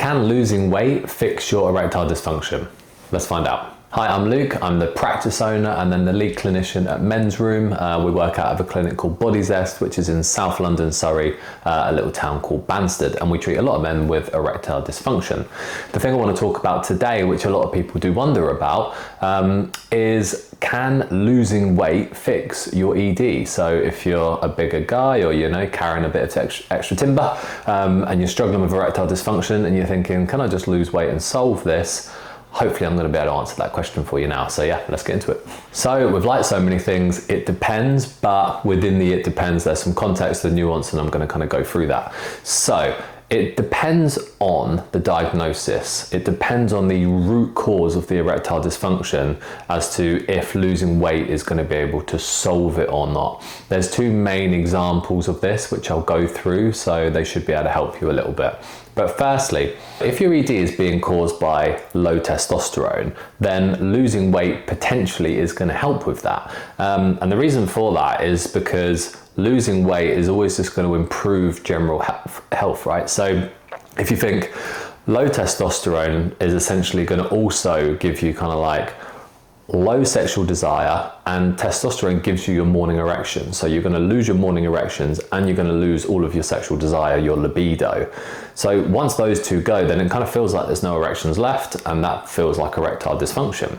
Can losing weight fix your erectile dysfunction? Let's find out. Hi, I'm Luke. I'm the practice owner and then the lead clinician at Men's Room. We work out of a clinic called Body Zest, which is in South London, Surrey, a little town called Banstead, and we treat a lot of men with erectile dysfunction. The thing I want to talk about today, which a lot of people do wonder about, is can losing weight fix your ED? So if you're a bigger guy or carrying a bit of extra timber and you're struggling with erectile dysfunction and you're thinking, can I just lose weight and solve this? Hopefully I'm going to be able to answer that question for you now. So yeah, let's get into it. So with like so many things, it depends, but within the it depends, there's some context and nuance, and I'm going to kind of go through that. So it depends on the diagnosis. It depends on the root cause of the erectile dysfunction as to if losing weight is going to be able to solve it or not. There's two main examples of this, which I'll go through, so they should be able to help you a little bit. But firstly, if your ED is being caused by low testosterone, then losing weight potentially is going to help with that. And the reason for that is because losing weight is always just going to improve general health, right? So if you think low testosterone is essentially going to also give you kind of like low sexual desire, and testosterone gives you your morning erection. So you're going to lose your morning erections and you're going to lose all of your sexual desire, your libido. So once those two go, then it kind of feels like there's no erections left, and that feels like erectile dysfunction.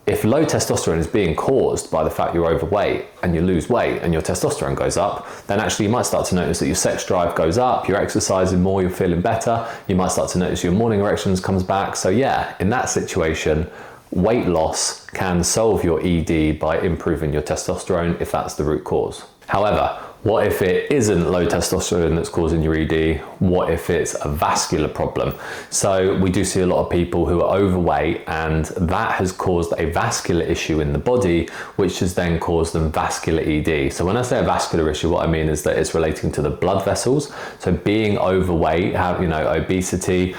If low testosterone is being caused by the fact you're overweight and you lose weight and your testosterone goes up, then actually you might start to notice that your sex drive goes up, you're exercising more, you're feeling better, you might start to notice your morning erections comes back. So yeah, in that situation, weight loss can solve your ED by improving your testosterone if that's the root cause. However, what if it isn't low testosterone that's causing your ED? What if it's a vascular problem? So we do see a lot of people who are overweight, and that has caused a vascular issue in the body, which has then caused them vascular ED. So when I say a vascular issue, what I mean is that it's relating to the blood vessels. So being overweight, obesity,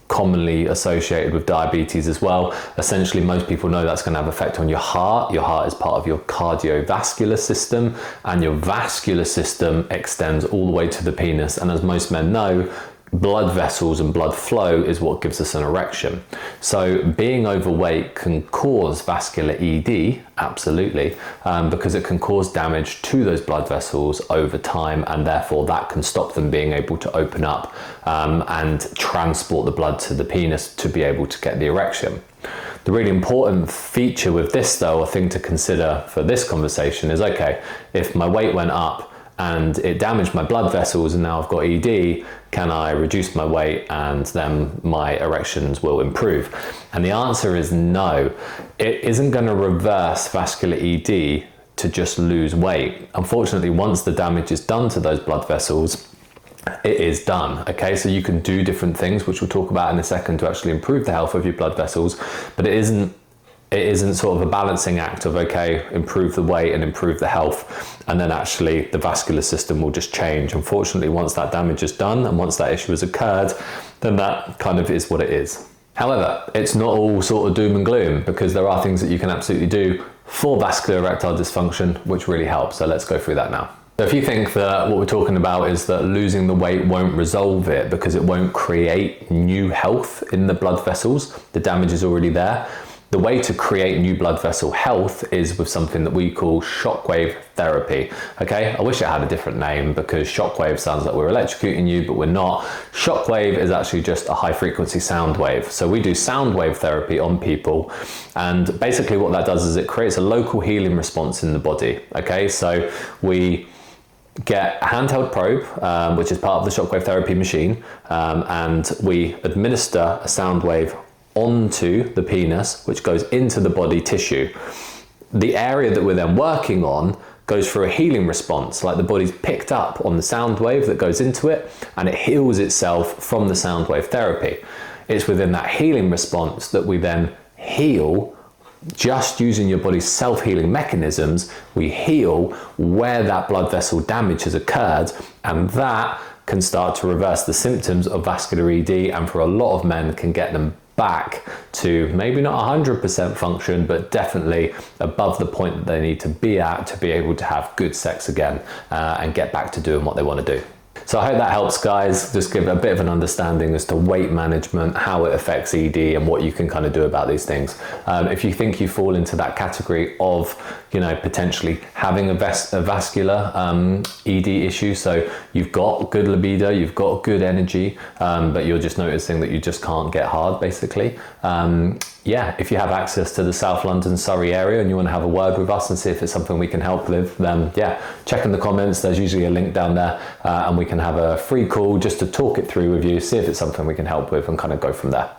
commonly associated with diabetes as well. Essentially, most people know that's going to have effect on your heart. Your heart is part of your cardiovascular system, and your vascular system extends all the way to the penis. And as most men know, blood vessels and blood flow is what gives us an erection. So being overweight can cause vascular ED, absolutely, because it can cause damage to those blood vessels over time, and therefore that can stop them being able to open up and transport the blood to the penis to be able to get the erection. The really important feature with this though, a thing to consider for this conversation is, okay, if my weight went up and it damaged my blood vessels and now I've got ED, can I reduce my weight and then my erections will improve? And the answer is no. It isn't going to reverse vascular ED to just lose weight. Unfortunately, once the damage is done to those blood vessels, it is done. Okay, so you can do different things, which we'll talk about in a second, to actually improve the health of your blood vessels, but it isn't sort of a balancing act of, okay, improve the weight and improve the health, and then actually the vascular system will just change. Unfortunately, once that damage is done and once that issue has occurred, then that kind of is what it is. However, it's not all sort of doom and gloom, because there are things that you can absolutely do for vascular erectile dysfunction, which really helps. So let's go through that now. So if you think that what we're talking about is that losing the weight won't resolve it because it won't create new health in the blood vessels, the damage is already there. The way to create new blood vessel health is with something that we call shockwave therapy. Okay, I wish it had a different name, because shockwave sounds like we're electrocuting you, but we're not. Shockwave is actually just a high frequency sound wave. So we do sound wave therapy on people, and basically what that does is it creates a local healing response in the body. Okay, so we get a handheld probe, which is part of the shockwave therapy machine, and we administer a sound wave onto the penis, which goes into the body tissue. The area that we're then working on goes through a healing response, like the body's picked up on the sound wave that goes into it, and it heals itself from the sound wave therapy. It's within that healing response that we then heal. Just using your body's self-healing mechanisms, we heal where that blood vessel damage has occurred, and that can start to reverse the symptoms of vascular ED, and for a lot of men can get them back to maybe not 100% function, but definitely above the point that they need to be at to be able to have good sex again and get back to doing what they want to do. So I hope that helps, guys. Just give a bit of an understanding as to weight management, how it affects ED, and what you can kind of do about these things. If you think you fall into that category of, potentially having a vascular ED issue, so you've got good libido, you've got good energy, but you're just noticing that you just can't get hard, basically. If you have access to the South London, Surrey area and you want to have a word with us and see if it's something we can help with, then check in the comments. There's usually a link down there, and we can have a free call just to talk it through with you, see if it's something we can help with, and kind of go from there.